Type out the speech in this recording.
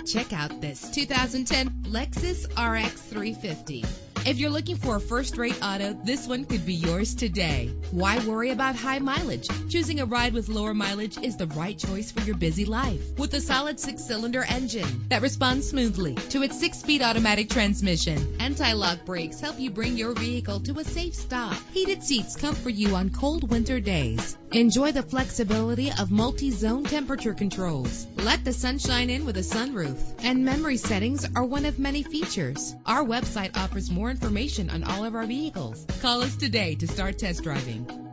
Check out this 2010 Lexus RX 350. If you're looking for a first-rate auto, this one could be yours today. Why worry about high mileage? Choosing a ride with lower mileage is the right choice for your busy life. With a solid 6-cylinder engine that responds smoothly to its 6-speed automatic transmission, anti-lock brakes help you bring your vehicle to a safe stop. Heated seats comfort you on cold winter days. Enjoy the flexibility of multi-zone temperature controls. Let the sunshine in with a sunroof. And memory settings are one of many features. Our website offers more information on all of our vehicles. Call us today to start test driving.